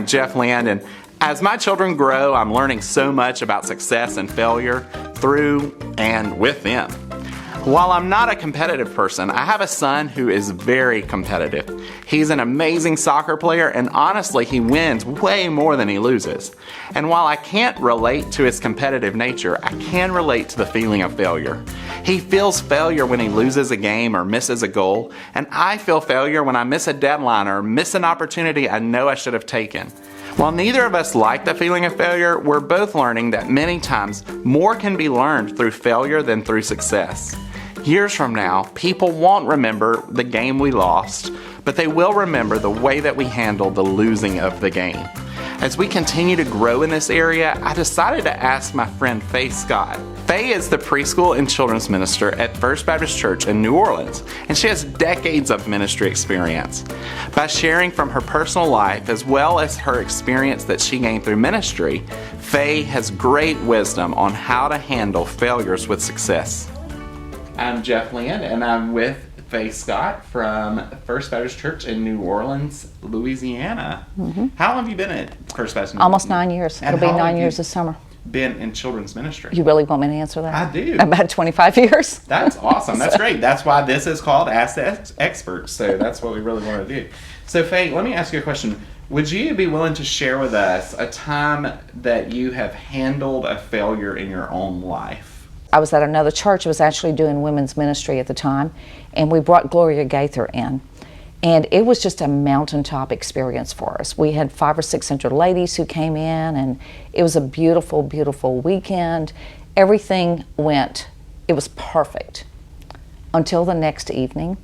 Jeff Land, and as my children grow, I'm learning so much about success and failure through and with them. While I'm not a competitive person, I have a son who is very competitive. He's an amazing soccer player, and honestly, he wins way more than he loses. And while I can't relate to his competitive nature, I can relate to the feeling of failure. He feels failure when he loses a game or misses a goal, and I feel failure when I miss a deadline or miss an opportunity I know I should have taken. While neither of us like the feeling of failure, we're both learning that many times more can be learned through failure than through success. Years from now, people won't remember the game we lost, but they will remember the way that we handled the losing of the game. As we continue to grow in this area, I decided to ask my friend Faye Scott. Faye is the preschool and children's minister at First Baptist Church in New Orleans, and she has decades of ministry experience. By sharing from her personal life as well as her experience that she gained through ministry, Faye has great wisdom on how to handle failures with success. I'm Jeff Land, and I'm with Faye Scott from First Baptist Church in New Orleans, Louisiana. Mm-hmm. How long have you been at First Baptist? Almost 9 years. It'll be 9 years this summer. Been in children's ministry? You really want me to answer that? I do. About 25 years. That's awesome. That's great. That's why this is called Ask the Experts. So that's what we really want to do. So Faye, let me ask you a question. Would you be willing to share with us a time that you have handled a failure in your own life? I was at another church. I was actually doing women's ministry at the time, and we brought Gloria Gaither in. And it was just a mountaintop experience for us. We had 500 or 600 ladies who came in, and it was a beautiful, beautiful weekend. Everything it was perfect. Until the next evening,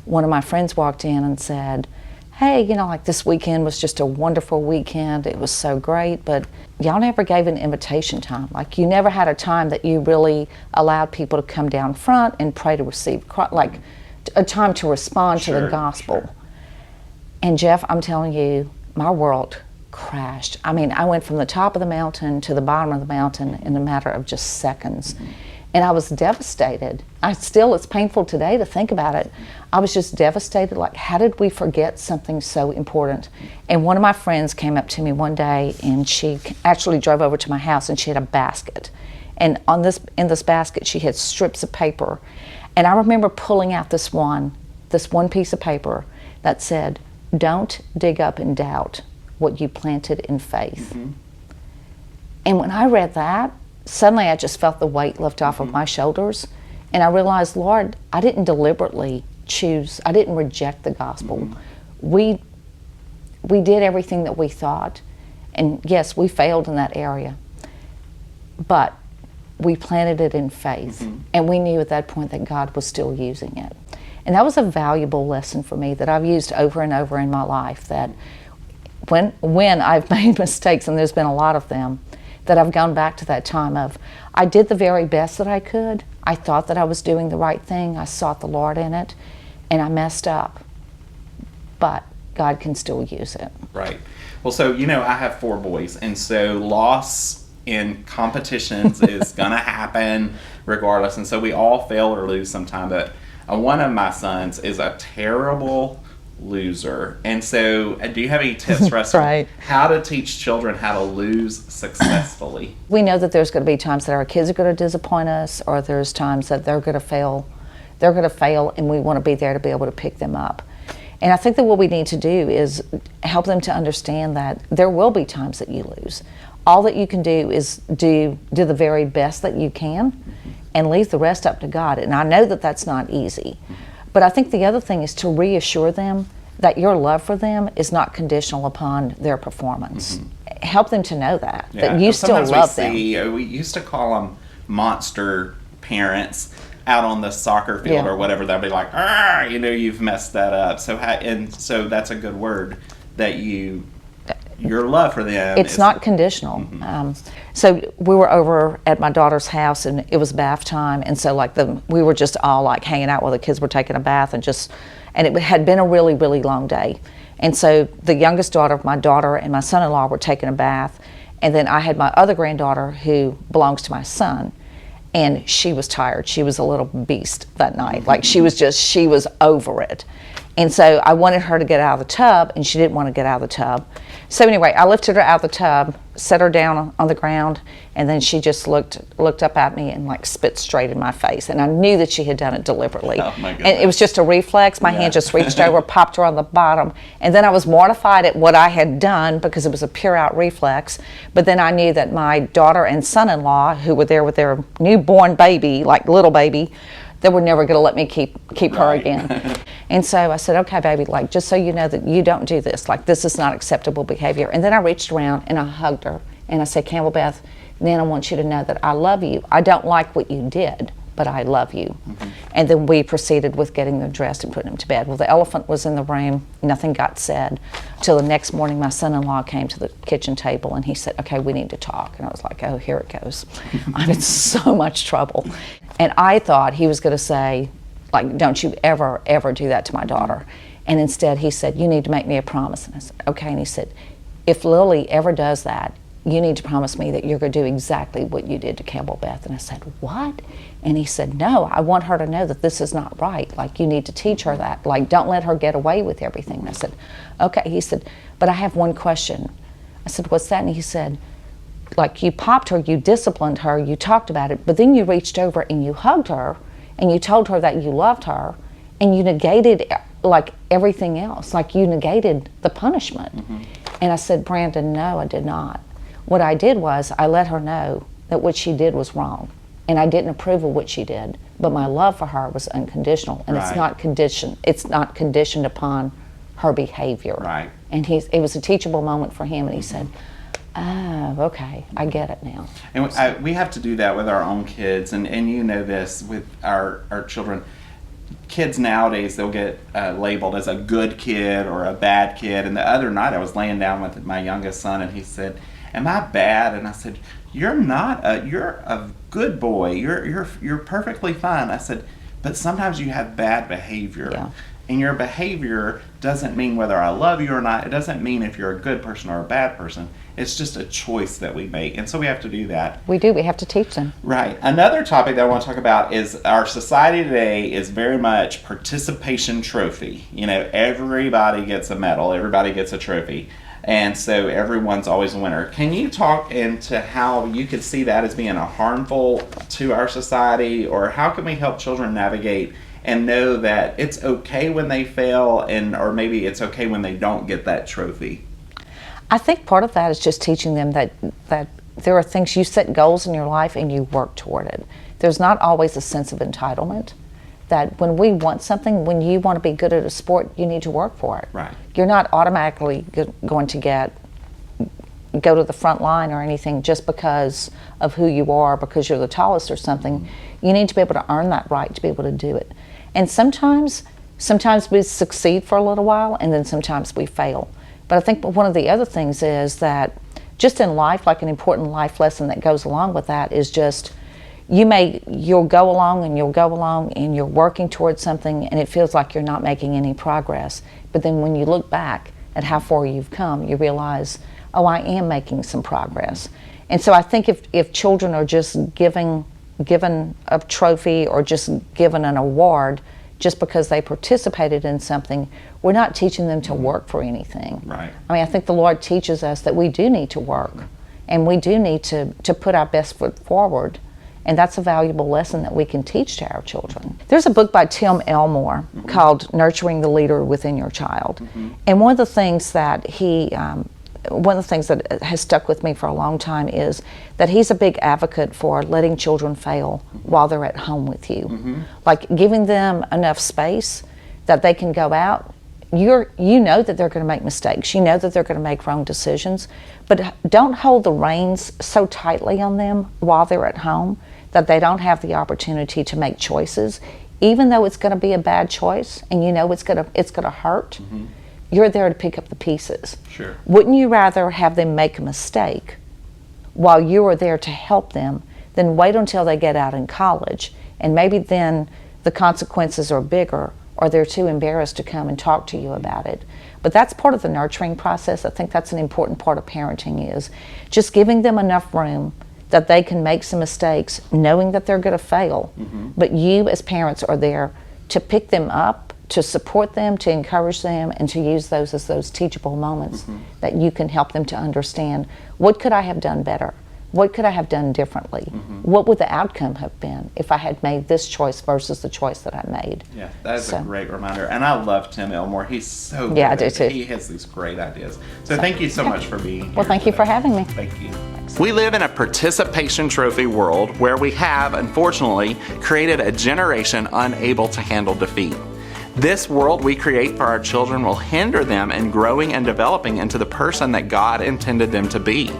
one of my friends walked in and said, hey, this weekend was just a wonderful weekend. It was so great, but y'all never gave an invitation time. You never had a time that you really allowed people to come down front and pray to receive Christ, a time to respond to the gospel. Sure. And Jeff, I'm telling you, my world crashed. I went from the top of the mountain to the bottom of the mountain in a matter of just seconds. Mm-hmm. And I was devastated. It's painful today to think about it. I was just devastated, how did we forget something so important? And one of my friends came up to me one day, and she actually drove over to my house, and she had a basket. And in this basket, she had strips of paper. And I remember pulling out this one piece of paper that said, don't dig up and doubt what you planted in faith. Mm-hmm. And when I read that, suddenly I just felt the weight lift off of my shoulders, and I realized, Lord, I didn't deliberately choose, I didn't reject the gospel. Mm-hmm. We did everything that we thought, and yes, we failed in that area, but we planted it in faith, mm-hmm. and we knew at that point that God was still using it. And that was a valuable lesson for me that I've used over and over in my life, that when I've made mistakes, and there's been a lot of them, that I've gone back to that time of, I did the very best that I could. I thought that I was doing the right thing. I sought the Lord in it, and I messed up. But God can still use it. Right. Well, so, I have 4 boys, and so loss in competitions is going to happen regardless, and so we all fail or lose sometime, but one of my sons is a terrible loser. And so do you have any tips for us right. on how to teach children how to lose successfully? We know that there's going to be times that our kids are going to disappoint us, or there's times that they're going to fail. They're going to fail, and we want to be there to be able to pick them up. And I think that what we need to do is help them to understand that there will be times that you lose. All that you can do is do the very best that you can, mm-hmm. and leave the rest up to God. And I know that that's not easy. Mm-hmm. But I think the other thing is to reassure them that your love for them is not conditional upon their performance. Mm-hmm. Help them to know that you still love them. We used to call them monster parents out on the soccer field or whatever. They'll be like, you've messed that up. So that's a good word, that your love for them. It's not conditional. Mm-hmm. So we were over at my daughter's house, and it was bath time, and so we were just all hanging out while the kids were taking a bath, and it had been a really, really long day. And so the youngest daughter of my daughter and my son-in-law were taking a bath, and then I had my other granddaughter who belongs to my son, and she was tired. She was a little beast that night. She was over it. And so I wanted her to get out of the tub, and she didn't want to get out of the tub. So anyway, I lifted her out of the tub, set her down on the ground, and then she just looked up at me and like spit straight in my face. And I knew that she had done it deliberately. Oh my goodness. And it was just a reflex. My hand just reached over, popped her on the bottom. And then I was mortified at what I had done because it was a pure out reflex. But then I knew that my daughter and son-in-law, who were there with their newborn baby, like little baby, they were never going to let me keep her again. And so I said, okay, baby, like, just so you know that you don't do this. Like, this is not acceptable behavior. And then I reached around and I hugged her. And I said, Campbell Beth, then I want you to know that I love you. I don't like what you did, but I love you. And then we proceeded with getting them dressed and putting them to bed. Well, the elephant was in the room. Nothing got said. Till the next morning, my son-in-law came to the kitchen table and he said, okay, we need to talk. And I was like, oh, here it goes. I'm in so much trouble. And I thought he was going to say, like, don't you ever, ever do that to my daughter. And instead he said, you need to make me a promise. And I said, okay. And he said, if Lily ever does that, you need to promise me that you're going to do exactly what you did to Campbell Beth. And I said, what? And he said, no, I want her to know that this is not right. Like, you need to teach her that. Like, don't let her get away with everything. And I said, okay. He said, but I have one question. I said, what's that? And he said, like, you popped her, you disciplined her, you talked about it, but then you reached over and you hugged her and you told her that you loved her and you negated, like, everything else. Like, you negated the punishment. And I said, Brandon, no, I did not. What I did was I let her know that what she did was wrong, and I didn't approve of what she did, but my love for her was unconditional, and it's not conditioned upon her behavior. Right. And it was a teachable moment for him, and he said, oh, okay, I get it now. And we have to do that with our own kids, and you know this with our children. Kids nowadays, they'll get labeled as a good kid or a bad kid. And the other night I was laying down with my youngest son and he said, am I bad? And I said, you're not. You're a good boy. You're perfectly fine. I said, but sometimes you have bad behavior. Yeah. And your behavior doesn't mean whether I love you or not. It doesn't mean if you're a good person or a bad person. It's just a choice that we make. And so we have to do that. We do. We have to teach them. Right. Another topic that I want to talk about is our society today is very much participation trophy. You know, everybody gets a medal. Everybody gets a trophy. And so everyone's always a winner. Can you talk into how you could see that as being harmful to our society, or how can we help children navigate and know that it's okay when they fail, or maybe it's okay when they don't get that trophy? I think part of that is just teaching them that there are things, you set goals in your life and you work toward it. There's not always a sense of entitlement. That when we want something, when you want to be good at a sport, you need to work for it. Right. You're not automatically going to go to the front line or anything just because of who you are, because you're the tallest or something. You need to be able to earn that right to be able to do it. And sometimes we succeed for a little while, and then sometimes we fail. But I think one of the other things is that just in life, like an important life lesson that goes along with that is just, you'll go along and you're working towards something and it feels like you're not making any progress. But then when you look back at how far you've come, you realize, oh, I am making some progress. And so I think if children are just given a trophy or just given an award just because they participated in something, we're not teaching them to work for anything. Right. I mean, I think the Lord teaches us that we do need to work and we do need to put our best foot forward. And that's a valuable lesson that we can teach to our children. There's a book by Tim Elmore called Nurturing the Leader Within Your Child. And one of the things that has stuck with me for a long time is that he's a big advocate for letting children fail while they're at home with you. Like giving them enough space that they can go out. You know that they're going to make mistakes. You know that they're going to make wrong decisions. But don't hold the reins so tightly on them while they're at home that they don't have the opportunity to make choices, even though it's going to be a bad choice and you know it's going to hurt. You're there to pick up the pieces. Sure. Wouldn't you rather have them make a mistake while you are there to help them than wait until they get out in college and maybe then the consequences are bigger or they're too embarrassed to come and talk to you about it? But that's part of the nurturing process. I think that's an important part of parenting, is just giving them enough room that they can make some mistakes, knowing that they're going to fail. But you as parents are there to pick them up, to support them, to encourage them, and to use those as those teachable moments that you can help them to understand, what could I have done better? What could I have done differently? What would the outcome have been if I had made this choice versus the choice that I made? Yeah, that is a great reminder. And I love Tim Elmore. He's so good. Yeah, I do too. He has these great ideas. So thank you so much for being here. Well, thank you for having me. Thank you. We live in a participation trophy world where we have, unfortunately, created a generation unable to handle defeat. This world we create for our children will hinder them in growing and developing into the person that God intended them to be.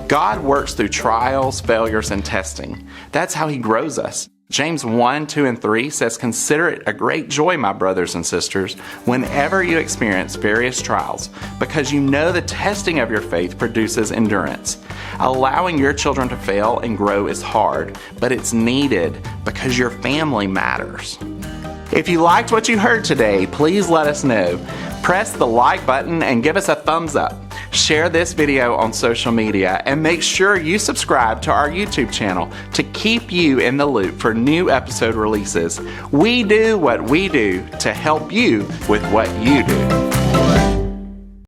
God works through trials, failures, and testing. That's how He grows us. James 1, 2, and 3 says, "Consider it a great joy, my brothers and sisters, whenever you experience various trials, because you know the testing of your faith produces endurance. Allowing your children to fail and grow is hard, but it's needed because your family matters." If you liked what you heard today, please let us know. Press the like button and give us a thumbs up. Share this video on social media and make sure you subscribe to our YouTube channel to keep you in the loop for new episode releases. We do what we do to help you with what you do.